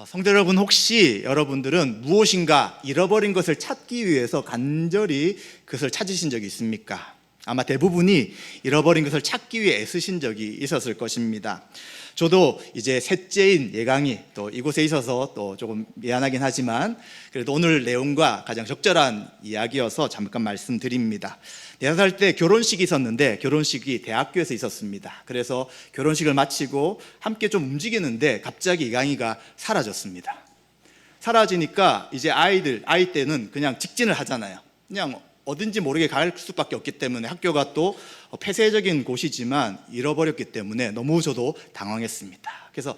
성도 여러분, 혹시 여러분들은 무엇인가 잃어버린 것을 찾기 위해서 간절히 그것을 찾으신 적이 있습니까? 아마 대부분이 잃어버린 것을 찾기 위해 애쓰신 적이 있었을 것입니다. 저도 이제 셋째인 예강이 또 이곳에 있어서 또 조금 미안하긴 하지만 그래도 오늘 내용과 가장 적절한 이야기여서 잠깐 말씀드립니다. 4살 때 결혼식이 있었는데 결혼식이 대학교에서 있었습니다. 그래서 결혼식을 마치고 함께 좀 움직이는데 갑자기 예강이가 사라졌습니다. 사라지니까 이제 아이 때는 그냥 직진을 하잖아요. 그냥 어딘지 모르게 갈 수밖에 없기 때문에 학교가 또 폐쇄적인 곳이지만 잃어버렸기 때문에 너무 저도 당황했습니다. 그래서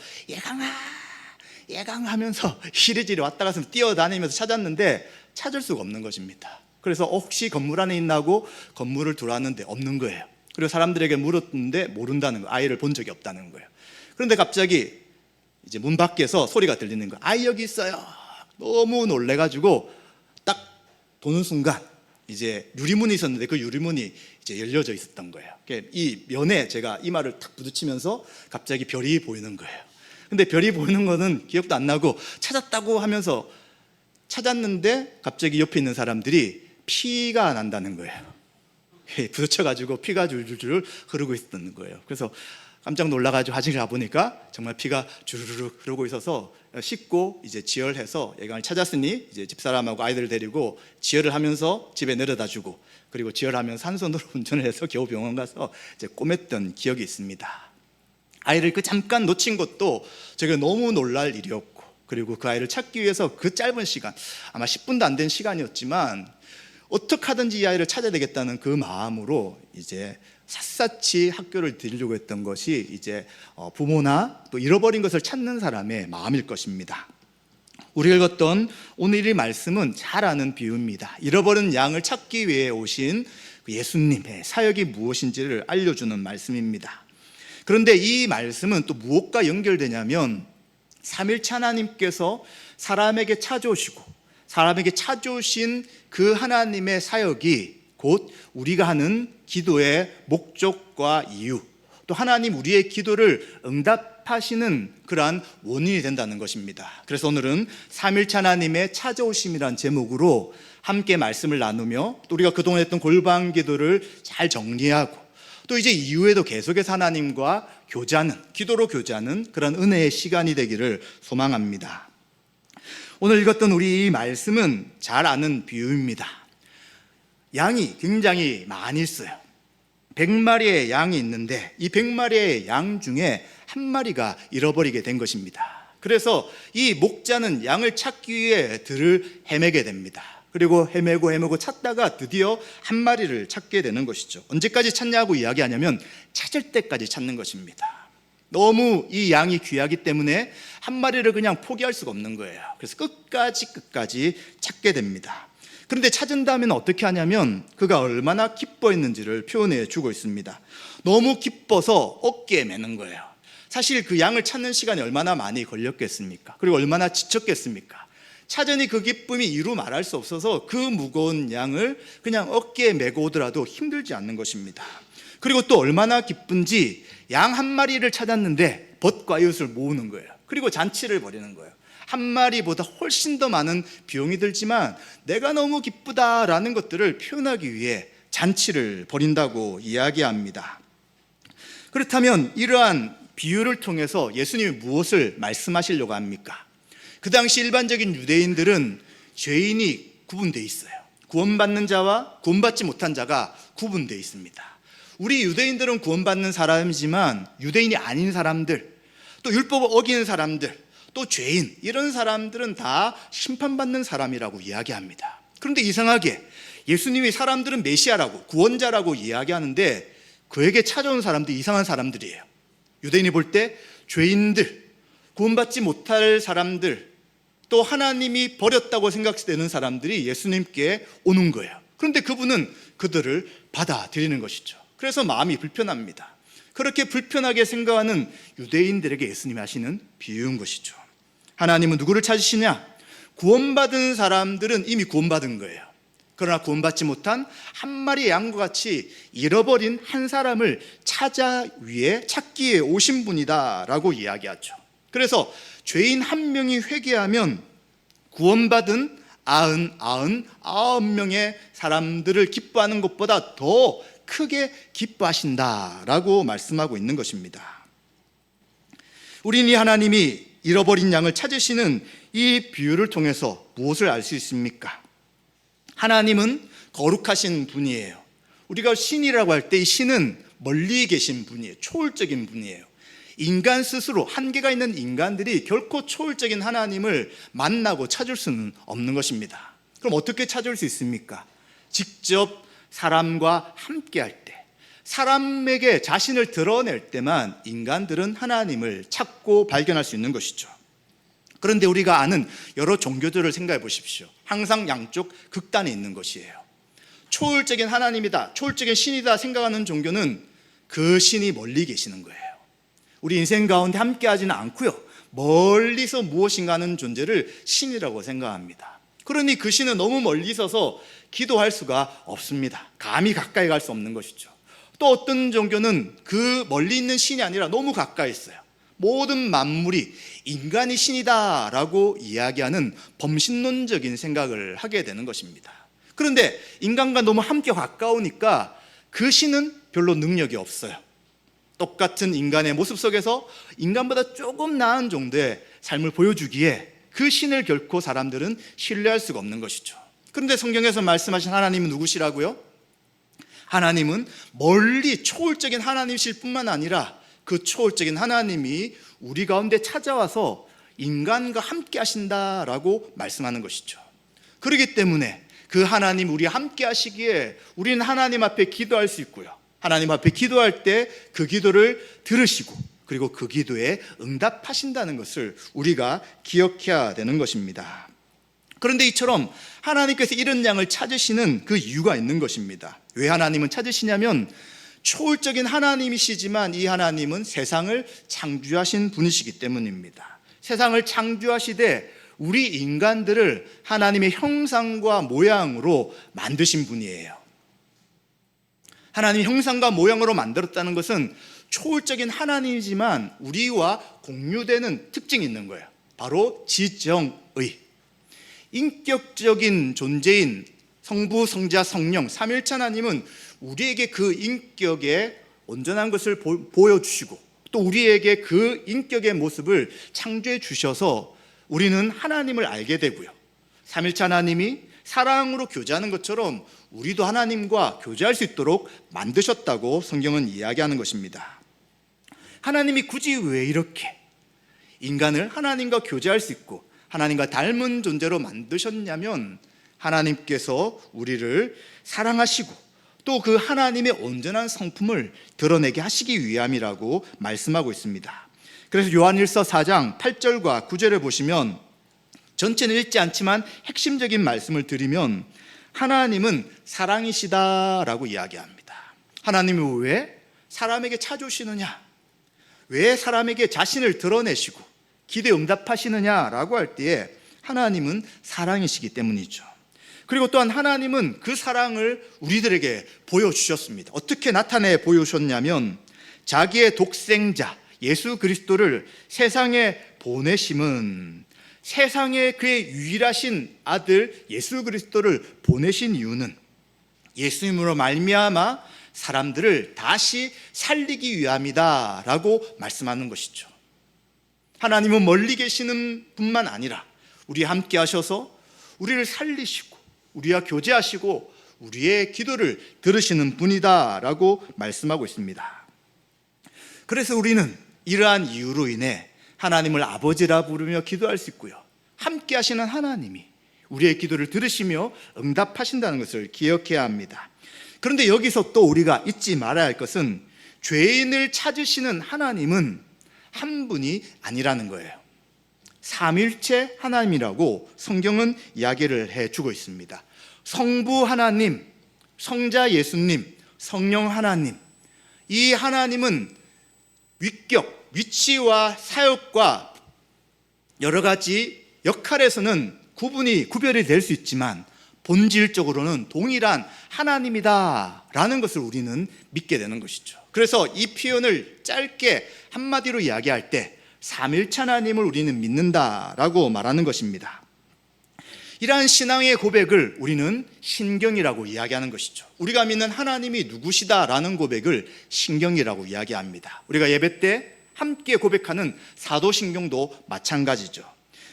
예강아 하면서 이리저리 왔다 갔다 뛰어다니면서 찾았는데 찾을 수가 없는 것입니다. 그래서 혹시 건물 안에 있나 하고 건물을 들어왔는데 없는 거예요. 그리고 사람들에게 물었는데 모른다는 거예요. 아이를 본 적이 없다는 거예요. 그런데 갑자기 이제 문 밖에서 소리가 들리는 거예요. 아이 여기 있어요. 너무 놀래가지고 딱 도는 순간 이제 유리문이 있었는데 그 유리문이 이제 열려져 있었던 거예요. 이 면에 제가 이마를 탁 부딪히면서 갑자기 별이 보이는 거예요. 근데 별이 보이는 거는 기억도 안 나고 찾았다고 하면서 찾았는데 갑자기 옆에 있는 사람들이 피가 난다는 거예요. 부딪혀가지고 피가 줄줄줄 흐르고 있었던 거예요. 그래서 깜짝 놀라가지고 화장실 가보니까 정말 피가 주르륵 흐르고 있어서 씻고 이제 지혈해서 예강을 찾았으니 이제 집사람하고 아이들을 데리고 지혈을 하면서 집에 내려다주고 그리고 지혈하면서 산손으로 운전을 해서 겨우 병원 가서 이제 꼬맸던 기억이 있습니다. 아이를 그 잠깐 놓친 것도 제가 너무 놀랄 일이었고 그리고 그 아이를 찾기 위해서 그 짧은 시간 아마 10분도 안 된 시간이었지만 어떻게 하든지 이 아이를 찾아야 되겠다는 그 마음으로 이제 샅샅이 학교를 들으려고 했던 것이 이제 부모나 또 잃어버린 것을 찾는 사람의 마음일 것입니다. 우리가 읽었던 오늘의 말씀은 잘 아는 비유입니다. 잃어버린 양을 찾기 위해 오신 예수님의 사역이 무엇인지를 알려주는 말씀입니다. 그런데 이 말씀은 또 무엇과 연결되냐면 삼일체 하나님께서 사람에게 찾아오시고 사람에게 찾아오신 그 하나님의 사역이 곧 우리가 하는 기도의 목적과 이유, 또 하나님 우리의 기도를 응답하시는 그러한 원인이 된다는 것입니다. 그래서 오늘은 삼일체 하나님의 찾아오심이란 제목으로 함께 말씀을 나누며 또 우리가 그동안 했던 골방 기도를 잘 정리하고 또 이제 이후에도 계속해서 하나님과 교제하는, 기도로 교제하는 그런 은혜의 시간이 되기를 소망합니다. 오늘 읽었던 우리 이 말씀은 잘 아는 비유입니다. 양이 굉장히 많이 있어요. 100마리의 양이 있는데 이 100마리의 양 중에 한 마리가 잃어버리게 된 것입니다. 그래서 이 목자는 양을 찾기 위해 들을 헤매게 됩니다. 그리고 헤매고 찾다가 드디어 한 마리를 찾게 되는 것이죠. 언제까지 찾냐고 이야기하냐면 찾을 때까지 찾는 것입니다. 너무 이 양이 귀하기 때문에 한 마리를 그냥 포기할 수가 없는 거예요. 그래서 끝까지 찾게 됩니다. 그런데 찾은 다음에는 어떻게 하냐면 그가 얼마나 기뻐했는지를 표현해 주고 있습니다. 너무 기뻐서 어깨에 매는 거예요. 사실 그 양을 찾는 시간이 얼마나 많이 걸렸겠습니까? 그리고 얼마나 지쳤겠습니까? 찾으니 그 기쁨이 이루 말할 수 없어서 그 무거운 양을 그냥 어깨에 메고 오더라도 힘들지 않는 것입니다. 그리고 또 얼마나 기쁜지 양 한 마리를 찾았는데 벗과 이웃을 모으는 거예요. 그리고 잔치를 벌이는 거예요. 한 마리보다 훨씬 더 많은 비용이 들지만 내가 너무 기쁘다라는 것들을 표현하기 위해 잔치를 벌인다고 이야기합니다. 그렇다면 이러한 비유를 통해서 예수님이 무엇을 말씀하시려고 합니까? 그 당시 일반적인 유대인들은 죄인이 구분되어 있어요. 구원받는 자와 구원받지 못한 자가 구분되어 있습니다. 우리 유대인들은 구원받는 사람이지만 유대인이 아닌 사람들, 또 율법을 어기는 사람들, 또 죄인, 이런 사람들은 다 심판받는 사람이라고 이야기합니다. 그런데 이상하게 예수님이 사람들은 메시아라고 구원자라고 이야기하는데 그에게 찾아온 사람들이 이상한 사람들이에요. 유대인이 볼 때 죄인들, 구원받지 못할 사람들, 또 하나님이 버렸다고 생각되는 사람들이 예수님께 오는 거예요. 그런데 그분은 그들을 받아들이는 것이죠. 그래서 마음이 불편합니다. 그렇게 불편하게 생각하는 유대인들에게 예수님이 하시는 비유인 것이죠. 하나님은 누구를 찾으시냐? 구원받은 사람들은 이미 구원받은 거예요. 그러나 구원받지 못한 한 마리의 양과 같이 잃어버린 한 사람을 찾기 위해 오신 분이다 라고 이야기하죠. 그래서 죄인 한 명이 회개하면 구원받은 99명의 사람들을 기뻐하는 것보다 더 크게 기뻐하신다라고 말씀하고 있는 것입니다. 우리는 이 하나님이 잃어버린 양을 찾으시는 이 비유를 통해서 무엇을 알 수 있습니까? 하나님은 거룩하신 분이에요. 우리가 신이라고 할 때 이 신은 멀리 계신 분이에요. 초월적인 분이에요. 인간 스스로, 한계가 있는 인간들이 결코 초월적인 하나님을 만나고 찾을 수는 없는 것입니다. 그럼 어떻게 찾을 수 있습니까? 직접 사람과 함께 할 때, 사람에게 자신을 드러낼 때만 인간들은 하나님을 찾고 발견할 수 있는 것이죠. 그런데 우리가 아는 여러 종교들을 생각해 보십시오. 항상 양쪽 극단에 있는 것이에요. 초월적인 하나님이다, 초월적인 신이다 생각하는 종교는 그 신이 멀리 계시는 거예요. 우리 인생 가운데 함께 하지는 않고요, 멀리서 무엇인가 하는 존재를 신이라고 생각합니다. 그러니 그 신은 너무 멀리 있어서 기도할 수가 없습니다. 감히 가까이 갈 수 없는 것이죠. 또 어떤 종교는 그 멀리 있는 신이 아니라 너무 가까이 있어요. 모든 만물이 인간이 신이다라고 이야기하는 범신론적인 생각을 하게 되는 것입니다. 그런데 인간과 너무 함께 가까우니까 그 신은 별로 능력이 없어요. 똑같은 인간의 모습 속에서 인간보다 조금 나은 정도의 삶을 보여주기에 그 신을 결코 사람들은 신뢰할 수가 없는 것이죠. 그런데 성경에서 말씀하신 하나님은 누구시라고요? 하나님은 멀리 초월적인 하나님이실 뿐만 아니라 그 초월적인 하나님이 우리 가운데 찾아와서 인간과 함께 하신다라고 말씀하는 것이죠. 그렇기 때문에 그 하나님 우리 함께 하시기에 우리는 하나님 앞에 기도할 수 있고요, 하나님 앞에 기도할 때 그 기도를 들으시고 그리고 그 기도에 응답하신다는 것을 우리가 기억해야 되는 것입니다. 그런데 이처럼 하나님께서 이런 양을 찾으시는 그 이유가 있는 것입니다. 왜 하나님은 찾으시냐면 초월적인 하나님이시지만 이 하나님은 세상을 창조하신 분이시기 때문입니다. 세상을 창조하시되 우리 인간들을 하나님의 형상과 모양으로 만드신 분이에요. 하나님의 형상과 모양으로 만들었다는 것은 초월적인 하나님이지만 우리와 공유되는 특징이 있는 거예요. 바로 지정의, 인격적인 존재인 성부, 성자, 성령, 삼일체 하나님은 우리에게 그 인격의 온전한 것을 보여주시고 또 우리에게 그 인격의 모습을 창조해 주셔서 우리는 하나님을 알게 되고요, 삼일체 하나님이 사랑으로 교제하는 것처럼 우리도 하나님과 교제할 수 있도록 만드셨다고 성경은 이야기하는 것입니다. 하나님이 굳이 왜 이렇게 인간을 하나님과 교제할 수 있고 하나님과 닮은 존재로 만드셨냐면 하나님께서 우리를 사랑하시고 또 그 하나님의 온전한 성품을 드러내게 하시기 위함이라고 말씀하고 있습니다. 그래서 요한일서 4장 8절과 9절을 보시면, 전체는 읽지 않지만 핵심적인 말씀을 드리면 하나님은 사랑이시다라고 이야기합니다. 하나님은 왜 사람에게 찾아오시느냐, 왜 사람에게 자신을 드러내시고 기도에 응답하시느냐라고 할 때에 하나님은 사랑이시기 때문이죠. 그리고 또한 하나님은 그 사랑을 우리들에게 보여주셨습니다. 어떻게 나타내 보여주셨냐면 자기의 독생자 예수 그리스도를 세상에 보내심은, 세상에 그의 유일하신 아들 예수 그리스도를 보내신 이유는 예수님으로 말미암아 사람들을 다시 살리기 위함이다 라고 말씀하는 것이죠. 하나님은 멀리 계시는 뿐만 아니라 우리와 함께 하셔서 우리를 살리시고 우리와 교제하시고 우리의 기도를 들으시는 분이다 라고 말씀하고 있습니다. 그래서 우리는 이러한 이유로 인해 하나님을 아버지라 부르며 기도할 수 있고요, 함께 하시는 하나님이 우리의 기도를 들으시며 응답하신다는 것을 기억해야 합니다. 그런데 여기서 또 우리가 잊지 말아야 할 것은 죄인을 찾으시는 하나님은 한 분이 아니라는 거예요. 삼일체 하나님이라고 성경은 이야기를 해주고 있습니다. 성부 하나님, 성자 예수님, 성령 하나님, 이 하나님은 위격, 위치와 사역과 여러 가지 역할에서는 구별이 될 수 있지만 본질적으로는 동일한 하나님이다라는 것을 우리는 믿게 되는 것이죠. 그래서 이 표현을 짧게 한마디로 이야기할 때 삼일체 하나님을 우리는 믿는다라고 말하는 것입니다. 이러한 신앙의 고백을 우리는 신경이라고 이야기하는 것이죠. 우리가 믿는 하나님이 누구시다라는 고백을 신경이라고 이야기합니다. 우리가 예배 때 함께 고백하는 사도신경도 마찬가지죠.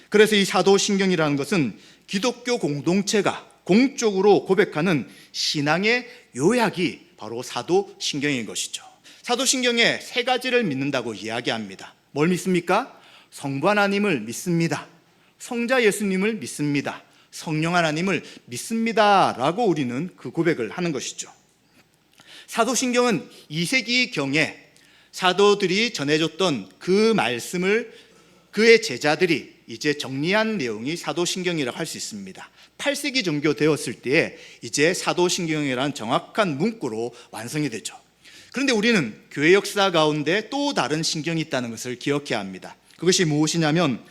그래서 이 사도신경이라는 것은 기독교 공동체가 공적으로 고백하는 신앙의 요약이 바로 사도신경인 것이죠. 사도신경에 세 가지를 믿는다고 이야기합니다. 뭘 믿습니까? 성부 하나님을 믿습니다. 성자 예수님을 믿습니다. 성령 하나님을 믿습니다라고 우리는 그 고백을 하는 것이죠. 사도신경은 2세기경에 사도들이 전해줬던 그 말씀을 그의 제자들이 이제 정리한 내용이 사도신경이라고 할 수 있습니다. 8세기 정도 되었을 때에 이제 사도신경이라는 정확한 문구로 완성이 되죠. 그런데 우리는 교회 역사 가운데 또 다른 신경이 있다는 것을 기억해야 합니다. 그것이 무엇이냐면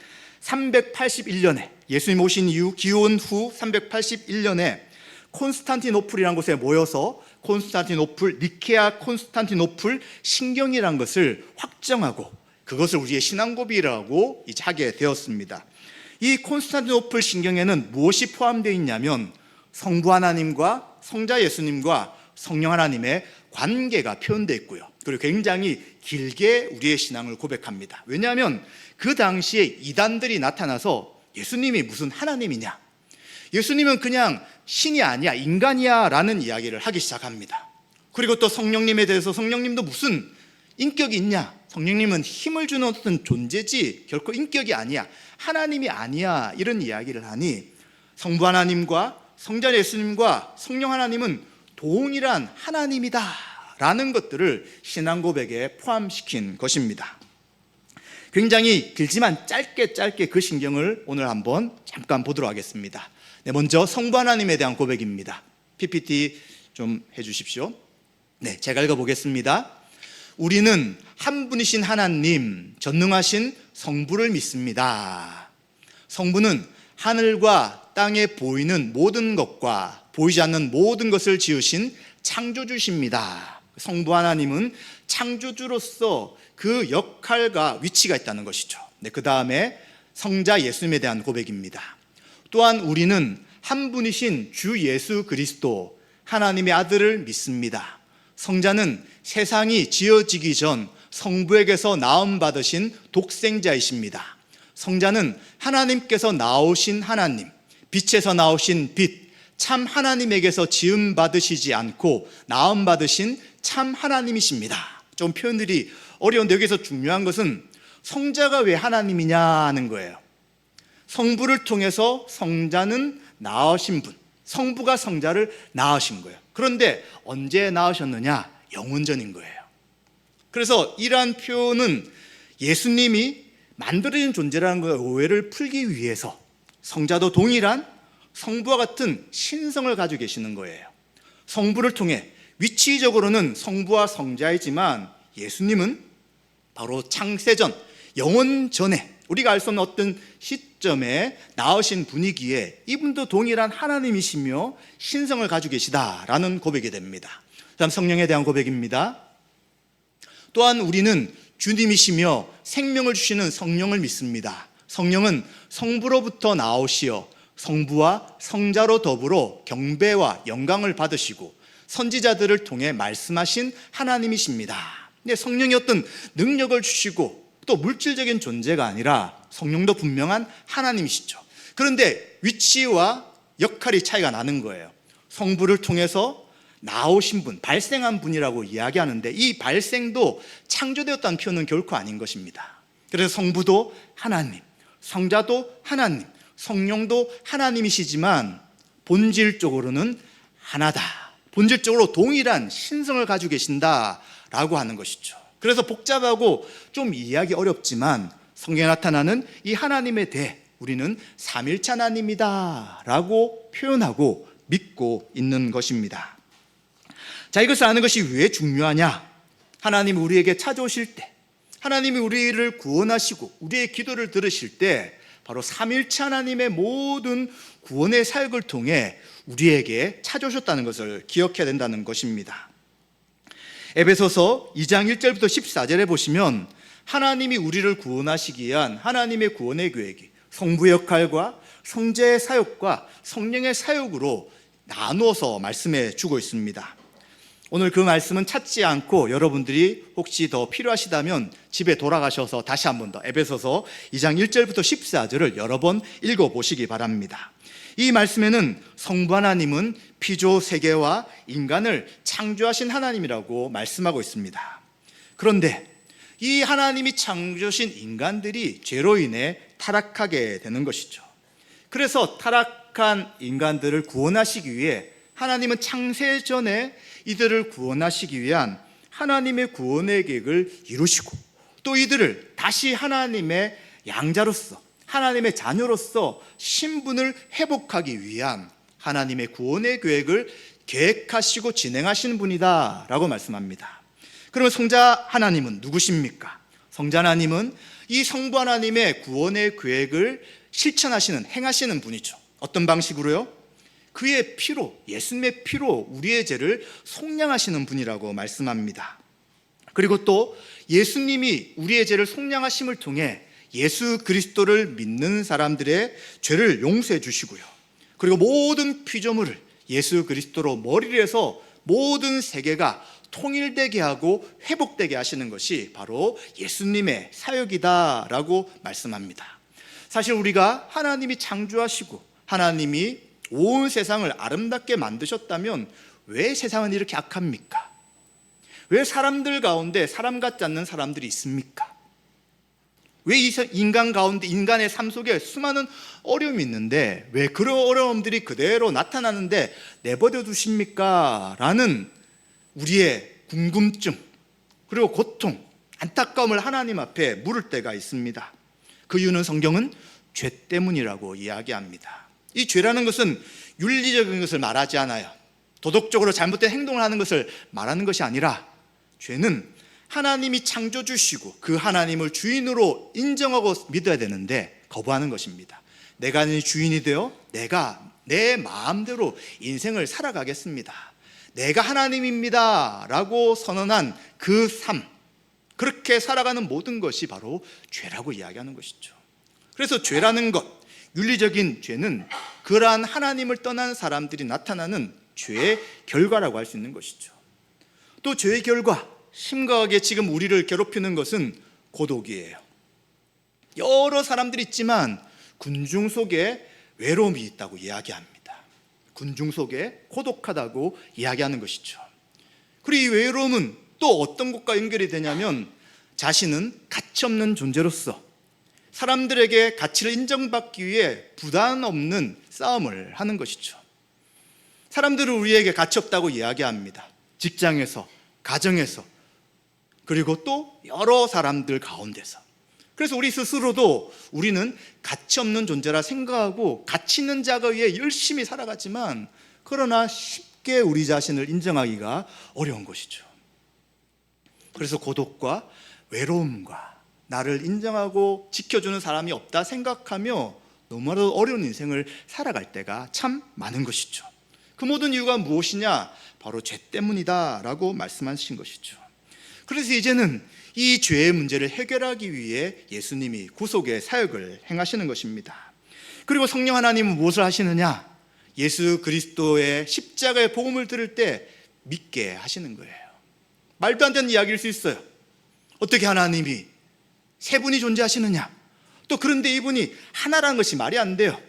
381년에 예수님 오신 이후 기원 후 381년에 콘스탄티노플이라는 곳에 모여서 콘스탄티노플, 니케아 콘스탄티노플 신경이라는 것을 확정하고 그것을 우리의 신앙고백이라고 이제 하게 되었습니다. 이 콘스탄티노플 신경에는 무엇이 포함되어 있냐면 성부 하나님과 성자 예수님과 성령 하나님의 관계가 표현되어 있고요. 그리고 굉장히 길게 우리의 신앙을 고백합니다. 왜냐하면 그 당시에 이단들이 나타나서 예수님이 무슨 하나님이냐, 예수님은 그냥 신이 아니야, 인간이야 라는 이야기를 하기 시작합니다. 그리고 또 성령님에 대해서 성령님도 무슨 인격이 있냐, 성령님은 힘을 주는 어떤 존재지 결코 인격이 아니야, 하나님이 아니야, 이런 이야기를 하니 성부 하나님과 성자 예수님과 성령 하나님은 동일한 하나님이다 라는 것들을 신앙 고백에 포함시킨 것입니다. 굉장히 길지만 짧게 그 신경을 오늘 한번 잠깐 보도록 하겠습니다. 네, 먼저 성부 하나님에 대한 고백입니다. PPT 좀 해주십시오. 네, 제가 읽어보겠습니다. 우리는 한 분이신 하나님, 전능하신 성부를 믿습니다. 성부는 하늘과 땅에 보이는 모든 것과 보이지 않는 모든 것을 지으신 창조주십니다. 성부 하나님은 창조주로서 그 역할과 위치가 있다는 것이죠. 네, 그 다음에 성자 예수님에 대한 고백입니다. 또한 우리는 한 분이신 주 예수 그리스도 하나님의 아들을 믿습니다. 성자는 세상이 지어지기 전 성부에게서 나음 받으신 독생자이십니다. 성자는 하나님께서 나오신 하나님, 빛에서 나오신 빛, 참 하나님에게서 지음 받으시지 않고 나음 받으신 참 하나님이십니다. 좀 표현들이 어려운데 여기서 중요한 것은 성자가 왜 하나님이냐 하는 거예요. 성부를 통해서 성자는 낳으신 분, 성부가 성자를 낳으신 거예요. 그런데 언제 낳으셨느냐? 영원 전인 거예요. 그래서 이러한 표현은 예수님이 만들어진 존재라는 것의 오해를 풀기 위해서 성자도 동일한 성부와 같은 신성을 가지고 계시는 거예요. 성부를 통해 위치적으로는 성부와 성자이지만 예수님은 바로 창세전, 영원 전에 우리가 알 수 없는 어떤 시점에 나으신 분이기에 이분도 동일한 하나님이시며 신성을 가지고 계시다라는 고백이 됩니다. 다음 성령에 대한 고백입니다. 또한 우리는 주님이시며 생명을 주시는 성령을 믿습니다. 성령은 성부로부터 나오시어 성부와 성자로 더불어 경배와 영광을 받으시고 선지자들을 통해 말씀하신 하나님이십니다. 성령이 어떤 능력을 주시고 또 물질적인 존재가 아니라 성령도 분명한 하나님이시죠. 그런데 위치와 역할이 차이가 나는 거예요. 성부를 통해서 나오신 분, 발생한 분이라고 이야기하는데 이 발생도 창조되었다는 표현은 결코 아닌 것입니다. 그래서 성부도 하나님, 성자도 하나님, 성령도 하나님이시지만 본질적으로는 하나다, 본질적으로 동일한 신성을 가지고 계신다라고 하는 것이죠. 그래서 복잡하고 좀 이해하기 어렵지만 성경에 나타나는 이 하나님에 대해 우리는 삼일체 하나님이다 라고 표현하고 믿고 있는 것입니다. 자, 이것을 아는 것이 왜 중요하냐? 하나님이 우리에게 찾아오실 때, 하나님이 우리를 구원하시고 우리의 기도를 들으실 때 바로 삼일체 하나님의 모든 구원의 사역을 통해 우리에게 찾아오셨다는 것을 기억해야 된다는 것입니다. 에베소서 2장 1절부터 14절에 보시면 하나님이 우리를 구원하시기 위한 하나님의 구원의 계획이 성부 역할과 성자의 사역과 성령의 사역으로 나누어서 말씀해 주고 있습니다. 오늘 그 말씀은 찾지 않고 여러분들이 혹시 더 필요하시다면 집에 돌아가셔서 다시 한 번 더 에베소서 2장 1절부터 14절을 여러 번 읽어보시기 바랍니다. 이 말씀에는 성부 하나님은 피조 세계와 인간을 창조하신 하나님이라고 말씀하고 있습니다. 그런데 이 하나님이 창조하신 인간들이 죄로 인해 타락하게 되는 것이죠. 그래서 타락한 인간들을 구원하시기 위해 하나님은 창세 전에 이들을 구원하시기 위한 하나님의 구원의 계획을 이루시고 또 이들을 다시 하나님의 양자로서 하나님의 자녀로서 신분을 회복하기 위한 하나님의 구원의 계획을 계획하시고 진행하시는 분이다 라고 말씀합니다. 그러면 성자 하나님은 누구십니까? 성자 하나님은 이 성부 하나님의 구원의 계획을 실천하시는, 행하시는 분이죠. 어떤 방식으로요? 그의 피로, 예수님의 피로 우리의 죄를 속량하시는 분이라고 말씀합니다. 그리고 또 예수님이 우리의 죄를 속량하심을 통해 예수 그리스도를 믿는 사람들의 죄를 용서해 주시고요. 그리고 모든 피조물을 예수 그리스도로 머리를 해서 모든 세계가 통일되게 하고 회복되게 하시는 것이 바로 예수님의 사역이다라고 말씀합니다. 사실 우리가 하나님이 창조하시고 하나님이 온 세상을 아름답게 만드셨다면 왜 세상은 이렇게 악합니까? 왜 사람들 가운데 사람 같지 않는 사람들이 있습니까? 왜 이 인간 가운데 인간의 삶 속에 수많은 어려움이 있는데 왜 그런 어려움들이 그대로 나타나는데 내버려 두십니까? 라는 우리의 궁금증 그리고 고통, 안타까움을 하나님 앞에 물을 때가 있습니다. 그 이유는 성경은 죄 때문이라고 이야기합니다. 이 죄라는 것은 윤리적인 것을 말하지 않아요. 도덕적으로 잘못된 행동을 하는 것을 말하는 것이 아니라 죄는 하나님이 창조주시고 그 하나님을 주인으로 인정하고 믿어야 되는데 거부하는 것입니다. 내가 주인이 되어 내가 내 마음대로 인생을 살아가겠습니다. 내가 하나님입니다 라고 선언한 그 삶, 그렇게 살아가는 모든 것이 바로 죄라고 이야기하는 것이죠. 그래서 죄라는 것, 윤리적인 죄는 그러한 하나님을 떠난 사람들이 나타나는 죄의 결과라고 할 수 있는 것이죠. 또 죄의 결과, 심각하게 지금 우리를 괴롭히는 것은 고독이에요. 여러 사람들이 있지만 군중 속에 외로움이 있다고 이야기합니다. 군중 속에 고독하다고 이야기하는 것이죠. 그리고 이 외로움은 또 어떤 것과 연결이 되냐면 자신은 가치없는 존재로서 사람들에게 가치를 인정받기 위해 부담 없는 싸움을 하는 것이죠. 사람들은 우리에게 가치 없다고 이야기합니다. 직장에서, 가정에서, 그리고 또 여러 사람들 가운데서. 그래서 우리 스스로도 우리는 가치 없는 존재라 생각하고 가치 있는 자가 위해 열심히 살아가지만 그러나 쉽게 우리 자신을 인정하기가 어려운 것이죠. 그래서 고독과 외로움과 나를 인정하고 지켜주는 사람이 없다 생각하며 너무나도 어려운 인생을 살아갈 때가 참 많은 것이죠. 그 모든 이유가 무엇이냐? 바로 죄 때문이다 라고 말씀하신 것이죠. 그래서 이제는 이 죄의 문제를 해결하기 위해 예수님이 구속의 사역을 행하시는 것입니다. 그리고 성령 하나님은 무엇을 하시느냐? 예수 그리스도의 십자가의 복음을 들을 때 믿게 하시는 거예요. 말도 안 되는 이야기일 수 있어요. 어떻게 하나님이 세 분이 존재하시느냐? 또 그런데 이분이 하나라는 것이 말이 안 돼요.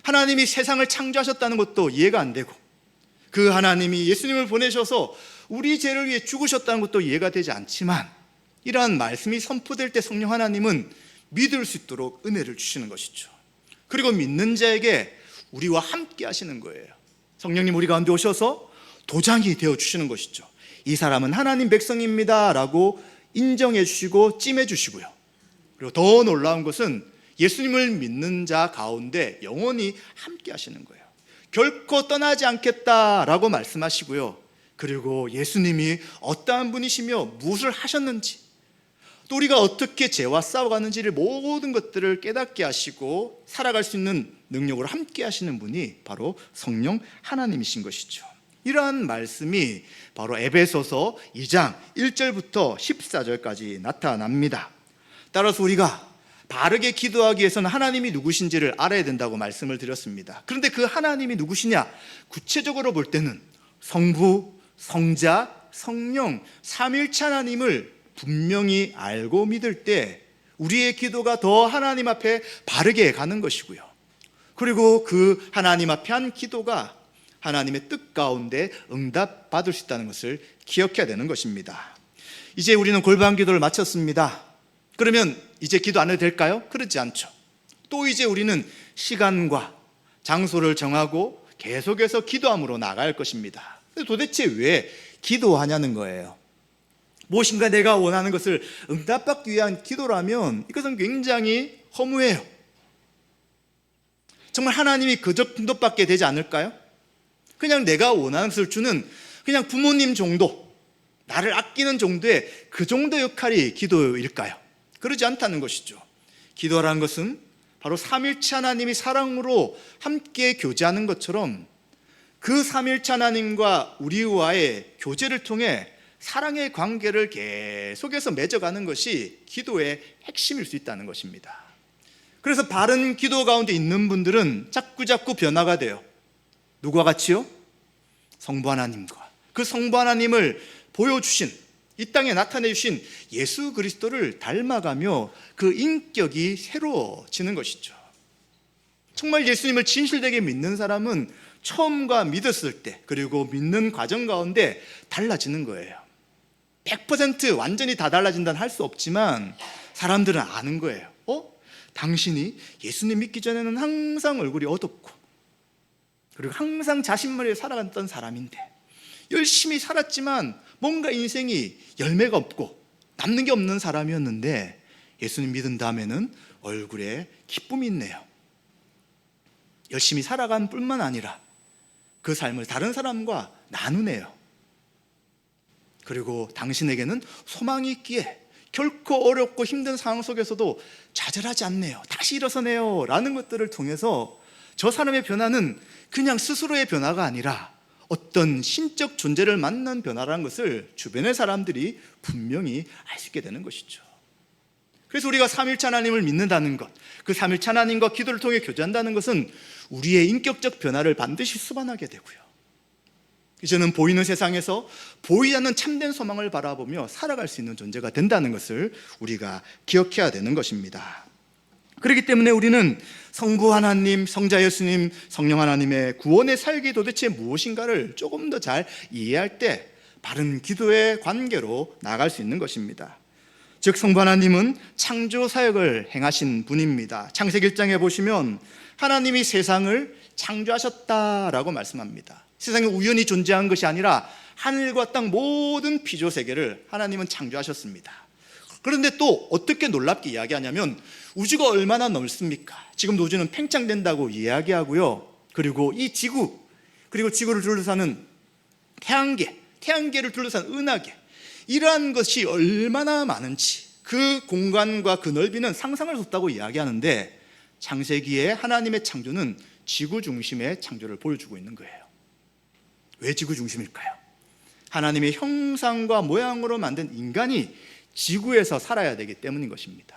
하나님이 세상을 창조하셨다는 것도 이해가 안 되고 그 하나님이 예수님을 보내셔서 우리 죄를 위해 죽으셨다는 것도 이해가 되지 않지만 이러한 말씀이 선포될 때 성령 하나님은 믿을 수 있도록 은혜를 주시는 것이죠. 그리고 믿는 자에게 우리와 함께 하시는 거예요. 성령님 우리 가운데 오셔서 도장이 되어주시는 것이죠. 이 사람은 하나님 백성입니다 라고 인정해 주시고 찜해 주시고요. 그리고 더 놀라운 것은 예수님을 믿는 자 가운데 영원히 함께 하시는 거예요. 결코 떠나지 않겠다라고 말씀하시고요. 그리고 예수님이 어떠한 분이시며 무엇을 하셨는지 또 우리가 어떻게 죄와 싸워가는지를 모든 것들을 깨닫게 하시고 살아갈 수 있는 능력으로 함께 하시는 분이 바로 성령 하나님이신 것이죠. 이러한 말씀이 바로 에베소서 2장 1절부터 14절까지 나타납니다. 따라서 우리가 바르게 기도하기 위해서는 하나님이 누구신지를 알아야 된다고 말씀을 드렸습니다. 그런데 그 하나님이 누구시냐? 구체적으로 볼 때는 성부, 성자, 성령, 삼위일체 하나님을 분명히 알고 믿을 때 우리의 기도가 더 하나님 앞에 바르게 가는 것이고요. 그리고 그 하나님 앞에 한 기도가 하나님의 뜻 가운데 응답받을 수 있다는 것을 기억해야 되는 것입니다. 이제 우리는 골반 기도를 마쳤습니다. 그러면 이제 기도 안 해도 될까요? 그렇지 않죠. 또 이제 우리는 시간과 장소를 정하고 계속해서 기도함으로 나갈 것입니다. 도대체 왜 기도하냐는 거예요. 무엇인가 내가 원하는 것을 응답받기 위한 기도라면 이것은 굉장히 허무해요. 정말 하나님이 그 정도밖에 되지 않을까요? 그냥 내가 원하는 것을 주는 그냥 부모님 정도, 나를 아끼는 정도의 그 정도 역할이 기도일까요? 그러지 않다는 것이죠. 기도라는 것은 바로 삼위일체 하나님이 사랑으로 함께 교제하는 것처럼 그 삼위일체 하나님과 우리와의 교제를 통해 사랑의 관계를 계속해서 맺어가는 것이 기도의 핵심일 수 있다는 것입니다. 그래서 바른 기도 가운데 있는 분들은 자꾸자꾸 변화가 돼요. 누구와 같이요? 성부 하나님과 그 성부 하나님을 보여주신, 이 땅에 나타내 주신 예수 그리스도를 닮아가며 그 인격이 새로워지는 것이죠. 정말 예수님을 진실되게 믿는 사람은 처음과 믿었을 때 그리고 믿는 과정 가운데 달라지는 거예요. 100% 완전히 다 달라진다는 할 수 없지만 사람들은 아는 거예요. 당신이 예수님 믿기 전에는 항상 얼굴이 어둡고 그리고 항상 자신만을 살아갔던 사람인데 열심히 살았지만 뭔가 인생이 열매가 없고 남는 게 없는 사람이었는데 예수님 믿은 다음에는 얼굴에 기쁨이 있네요. 열심히 살아간 뿐만 아니라 그 삶을 다른 사람과 나누네요. 그리고 당신에게는 소망이 있기에 결코 어렵고 힘든 상황 속에서도 좌절하지 않네요. 다시 일어서네요 라는 것들을 통해서 저 사람의 변화는 그냥 스스로의 변화가 아니라 어떤 신적 존재를 만난 변화라는 것을 주변의 사람들이 분명히 알 수 있게 되는 것이죠. 그래서 우리가 삼위일체 하나님을 믿는다는 것, 그 삼위일체 하나님과 기도를 통해 교제한다는 것은 우리의 인격적 변화를 반드시 수반하게 되고요. 이제는 보이는 세상에서 보이지 않는 참된 소망을 바라보며 살아갈 수 있는 존재가 된다는 것을 우리가 기억해야 되는 것입니다. 그렇기 때문에 우리는 성부 하나님, 성자 예수님, 성령 하나님의 구원의 살기 도대체 무엇인가를 조금 더 잘 이해할 때 바른 기도의 관계로 나아갈 수 있는 것입니다. 즉 성부 하나님은 창조 사역을 행하신 분입니다. 창세기 1장에 보시면 하나님이 세상을 창조하셨다라고 말씀합니다. 세상에 우연히 존재한 것이 아니라 하늘과 땅 모든 피조 세계를 하나님은 창조하셨습니다. 그런데 또 어떻게 놀랍게 이야기하냐면 우주가 얼마나 넓습니까? 지금도 우주는 팽창된다고 이야기하고요. 그리고 이 지구, 그리고 지구를 둘러싸는 태양계, 태양계를 둘러싼 은하계, 이러한 것이 얼마나 많은지 그 공간과 그 넓이는 상상할 수 없다고 이야기하는데 창세기에 하나님의 창조는 지구 중심의 창조를 보여주고 있는 거예요. 왜 지구 중심일까요? 하나님의 형상과 모양으로 만든 인간이 지구에서 살아야 되기 때문인 것입니다.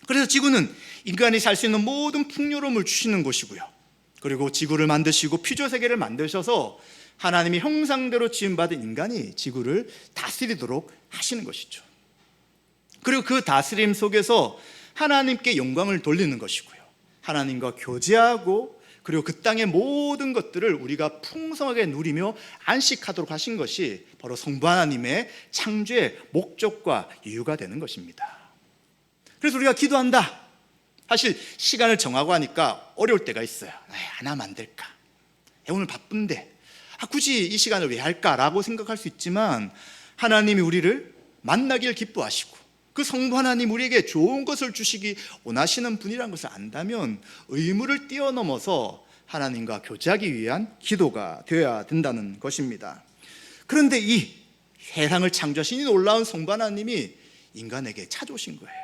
그래서 지구는 인간이 살 수 있는 모든 풍요로움을 주시는 곳이고요. 그리고 지구를 만드시고 피조세계를 만드셔서 하나님의 형상대로 지음받은 인간이 지구를 다스리도록 하시는 것이죠. 그리고 그 다스림 속에서 하나님께 영광을 돌리는 것이고요. 하나님과 교제하고 그리고 그 땅의 모든 것들을 우리가 풍성하게 누리며 안식하도록 하신 것이 바로 성부 하나님의 창조의 목적과 이유가 되는 것입니다. 그래서 우리가 기도한다. 사실 시간을 정하고 하니까 어려울 때가 있어요. 안 하면 안 될까? 오늘 바쁜데 굳이 이 시간을 왜 할까라고 생각할 수 있지만 하나님이 우리를 만나길 기뻐하시고 그 성부 하나님 우리에게 좋은 것을 주시기 원하시는 분이라는 것을 안다면 의무를 뛰어넘어서 하나님과 교제하기 위한 기도가 되어야 된다는 것입니다. 그런데 이 세상을 창조하신 이 놀라운 성부 하나님이 인간에게 찾아오신 거예요.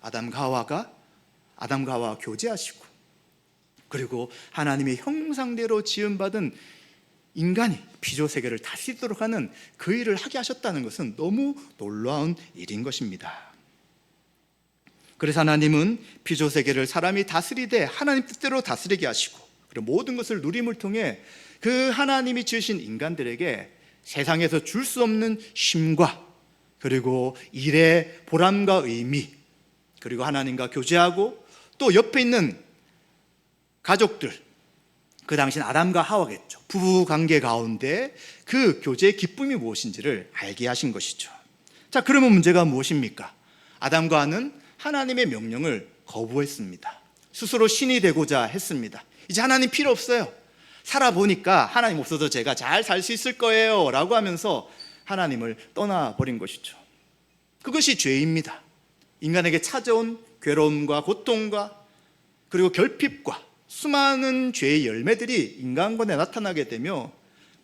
아담과 하와와 교제하시고 그리고 하나님의 형상대로 지음받은 인간이 피조세계를 다스리도록 하는 그 일을 하게 하셨다는 것은 너무 놀라운 일인 것입니다. 그래서 하나님은 피조세계를 사람이 다스리되 하나님 뜻대로 다스리게 하시고, 그리고 모든 것을 누림을 통해 그 하나님이 지으신 인간들에게 세상에서 줄 수 없는 쉼과, 그리고 일의 보람과 의미, 그리고 하나님과 교제하고, 또 옆에 있는 가족들, 그 당시는 아담과 하와겠죠. 부부 관계 가운데 그 교제의 기쁨이 무엇인지를 알게 하신 것이죠. 자, 그러면 문제가 무엇입니까? 아담과 하와는 하나님의 명령을 거부했습니다. 스스로 신이 되고자 했습니다. 이제 하나님 필요 없어요. 살아보니까 하나님 없어도 제가 잘 살 수 있을 거예요 라고 하면서 하나님을 떠나버린 것이죠. 그것이 죄입니다. 인간에게 찾아온 괴로움과 고통과, 그리고 결핍과 수많은 죄의 열매들이 인간권에 나타나게 되며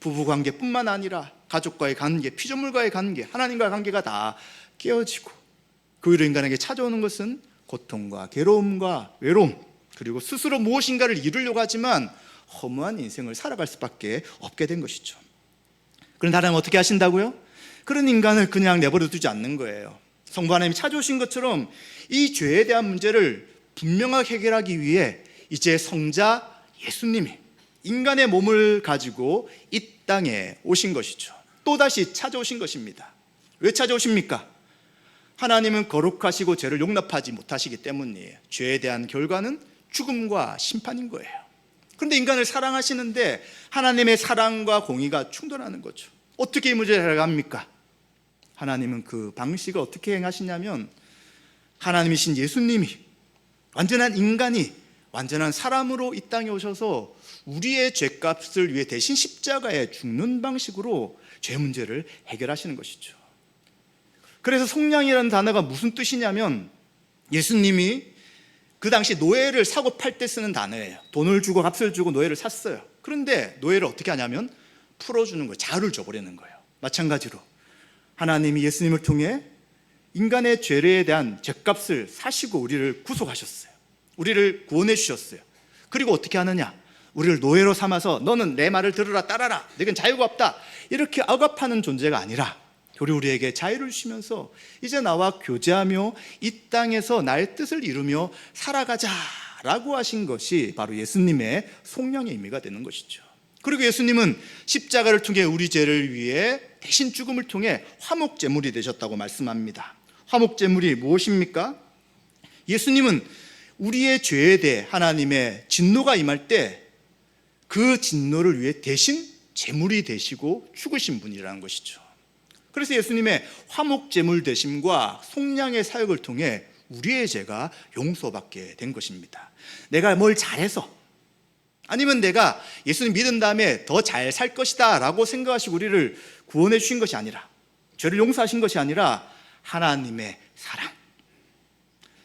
부부관계뿐만 아니라 가족과의 관계, 피조물과의 관계, 하나님과의 관계가 다 깨어지고, 그 위로 인간에게 찾아오는 것은 고통과 괴로움과 외로움, 그리고 스스로 무엇인가를 이루려고 하지만 허무한 인생을 살아갈 수밖에 없게 된 것이죠. 그런데 하나님은 어떻게 하신다고요? 그런 인간을 그냥 내버려 두지 않는 거예요. 성부 하나님이 찾아오신 것처럼 이 죄에 대한 문제를 분명하게 해결하기 위해 이제 성자 예수님이 인간의 몸을 가지고 이 땅에 오신 것이죠. 또다시 찾아오신 것입니다. 왜 찾아오십니까? 하나님은 거룩하시고 죄를 용납하지 못하시기 때문이에요. 죄에 대한 결과는 죽음과 심판인 거예요. 그런데 인간을 사랑하시는데 하나님의 사랑과 공의가 충돌하는 거죠. 어떻게 이 문제를 해결합니까? 하나님은 그 방식을 어떻게 행하시냐면, 하나님이신 예수님이 완전한 인간이 완전한 사람으로 이 땅에 오셔서 우리의 죄값을 위해 대신 십자가에 죽는 방식으로 죄 문제를 해결하시는 것이죠. 그래서 속량이라는 단어가 무슨 뜻이냐면, 예수님이 그 당시 노예를 사고 팔 때 쓰는 단어예요. 돈을 주고 값을 주고 노예를 샀어요. 그런데 노예를 어떻게 하냐면 풀어주는 거예요. 자유를 줘버리는 거예요. 마찬가지로 하나님이 예수님을 통해 인간의 죄에 대한 죄값을 사시고 우리를 구속하셨어요. 우리를 구원해 주셨어요. 그리고 어떻게 하느냐? 우리를 노예로 삼아서 너는 내 말을 들으라, 따라라, 너는 자유가 없다, 이렇게 억압하는 존재가 아니라 우리에게 자유를 주시면서 이제 나와 교제하며 이 땅에서 나의 뜻을 이루며 살아가자라고 하신 것이 바로 예수님의 속량의 의미가 되는 것이죠. 그리고 예수님은 십자가를 통해 우리 죄를 위해 대신 죽음을 통해 화목제물이 되셨다고 말씀합니다. 화목제물이 무엇입니까? 예수님은 우리의 죄에 대해 하나님의 진노가 임할 때 그 진노를 위해 대신 제물이 되시고 죽으신 분이라는 것이죠. 그래서 예수님의 화목제물 되심과 속량의 사역을 통해 우리의 죄가 용서받게 된 것입니다. 내가 뭘 잘해서, 아니면 내가 예수님 믿은 다음에 더 잘 살 것이다 라고 생각하시고 우리를 구원해 주신 것이 아니라, 죄를 용서하신 것이 아니라 하나님의 사랑,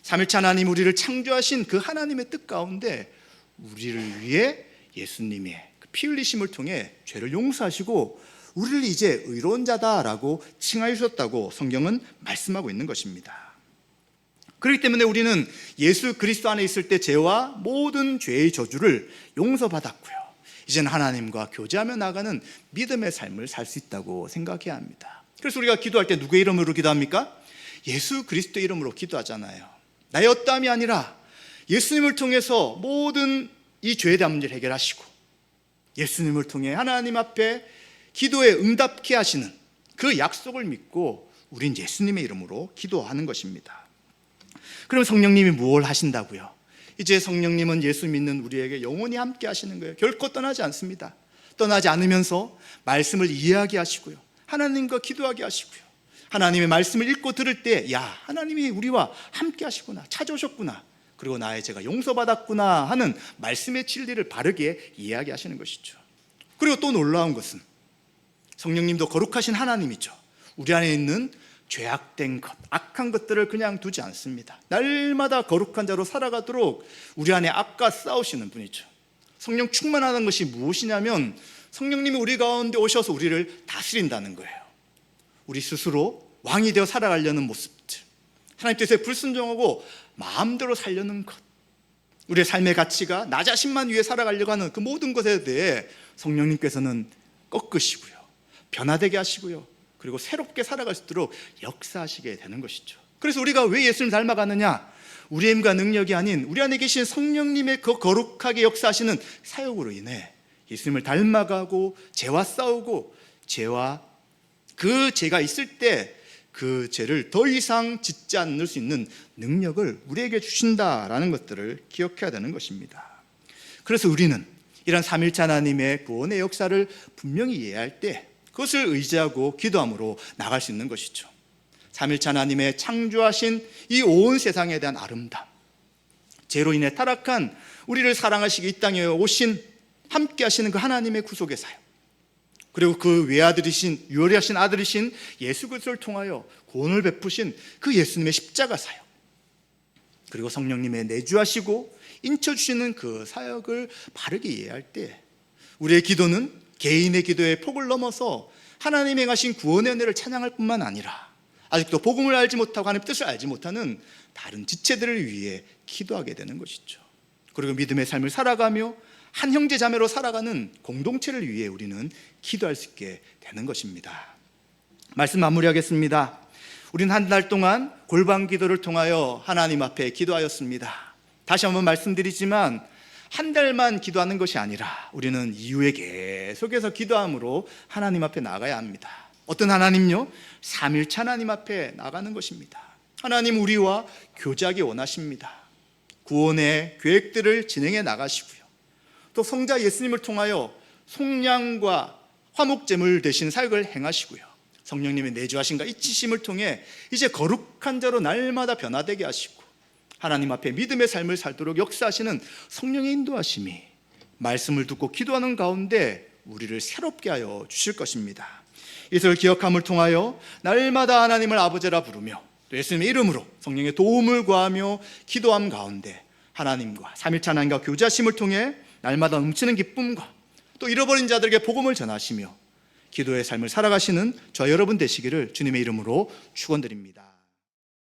삼위일체 하나님 우리를 창조하신 그 하나님의 뜻 가운데 우리를 위해 예수님의 그 피 흘리심을 통해 죄를 용서하시고 우리를 이제 의로운 자다라고 칭하여 주셨다고 성경은 말씀하고 있는 것입니다. 그렇기 때문에 우리는 예수 그리스도 안에 있을 때 죄와 모든 죄의 저주를 용서받았고요, 이제는 하나님과 교제하며 나가는 믿음의 삶을 살 수 있다고 생각해야 합니다. 그래서 우리가 기도할 때 누구의 이름으로 기도합니까? 예수 그리스도의 이름으로 기도하잖아요. 나의 어떠함이 아니라 예수님을 통해서 모든 이 죄에 대한 문제를 해결하시고 예수님을 통해 하나님 앞에 기도에 응답케 하시는 그 약속을 믿고 우린 예수님의 이름으로 기도하는 것입니다. 그럼 성령님이 무엇을 하신다고요? 이제 성령님은 예수 믿는 우리에게 영원히 함께 하시는 거예요. 결코 떠나지 않습니다. 떠나지 않으면서 말씀을 이해하게 하시고요, 하나님과 기도하게 하시고요, 하나님의 말씀을 읽고 들을 때 야, 하나님이 우리와 함께 하시구나, 찾아오셨구나, 그리고 나의 죄가 용서받았구나 하는 말씀의 진리를 바르게 이해하게 하시는 것이죠. 그리고 또 놀라운 것은 성령님도 거룩하신 하나님이죠. 우리 안에 있는 죄악된 것, 악한 것들을 그냥 두지 않습니다. 날마다 거룩한 자로 살아가도록 우리 안에 악과 싸우시는 분이죠. 성령 충만하는 것이 무엇이냐면 성령님이 우리 가운데 오셔서 우리를 다스린다는 거예요. 우리 스스로 왕이 되어 살아가려는 모습들, 하나님 뜻에 불순종하고 마음대로 살려는 것, 우리의 삶의 가치가 나 자신만 위해 살아가려고 하는 그 모든 것에 대해 성령님께서는 꺾으시고요, 변화되게 하시고요, 그리고 새롭게 살아갈 수 있도록 역사하시게 되는 것이죠. 그래서 우리가 왜 예수님을 닮아가느냐? 우리의 힘과 능력이 아닌 우리 안에 계신 성령님의 그 거룩하게 역사하시는 사역으로 인해 예수님을 닮아가고 죄와 싸우고, 죄와 그 죄가 있을 때 그 죄를 더 이상 짓지 않을 수 있는 능력을 우리에게 주신다라는 것들을 기억해야 되는 것입니다. 그래서 우리는 이런 삼일체 하나님의 구원의 역사를 분명히 이해할 때 그것을 의지하고 기도함으로 나갈 수 있는 것이죠. 삼일체 하나님의 창조하신 이 온 세상에 대한 아름다움, 죄로 인해 타락한 우리를 사랑하시기 이 땅에 오신 함께 하시는 그 하나님의 구속의 사역, 그리고 그 외아들이신 유일하신 아들이신 예수 그리스도를 통하여 구원을 베푸신 그 예수님의 십자가 사역, 그리고 성령님의 내주하시고 인쳐주시는 그 사역을 바르게 이해할 때 우리의 기도는 개인의 기도의 폭을 넘어서 하나님이 행하신 구원의 은혜를 찬양할 뿐만 아니라 아직도 복음을 알지 못하고 하나님의 뜻을 알지 못하는 다른 지체들을 위해 기도하게 되는 것이죠. 그리고 믿음의 삶을 살아가며 한 형제 자매로 살아가는 공동체를 위해 우리는 기도할 수 있게 되는 것입니다. 말씀 마무리하겠습니다. 우리는 한 달 동안 골방 기도를 통하여 하나님 앞에 기도하였습니다. 다시 한번 말씀드리지만 한 달만 기도하는 것이 아니라 우리는 이후에 계속해서 기도함으로 하나님 앞에 나가야 합니다. 어떤 하나님요? 삼일체 하나님 앞에 나가는 것입니다. 하나님 우리와 교제하기 원하십니다. 구원의 계획들을 진행해 나가시고요, 또 성자 예수님을 통하여 속량과 화목제물 되신 사역을 행하시고요, 성령님의 내주하심과 이치심을 통해 이제 거룩한 자로 날마다 변화되게 하시고 하나님 앞에 믿음의 삶을 살도록 역사하시는 성령의 인도하심이 말씀을 듣고 기도하는 가운데 우리를 새롭게 하여 주실 것입니다. 이것을 기억함을 통하여 날마다 하나님을 아버지라 부르며 또 예수님의 이름으로 성령의 도움을 구하며 기도함 가운데 하나님과 삼일체 하나님과 교제하심을 통해 날마다 넘치는 기쁨과 또 잃어버린 자들에게 복음을 전하시며 기도의 삶을 살아가시는 저 여러분 되시기를 주님의 이름으로 축원드립니다.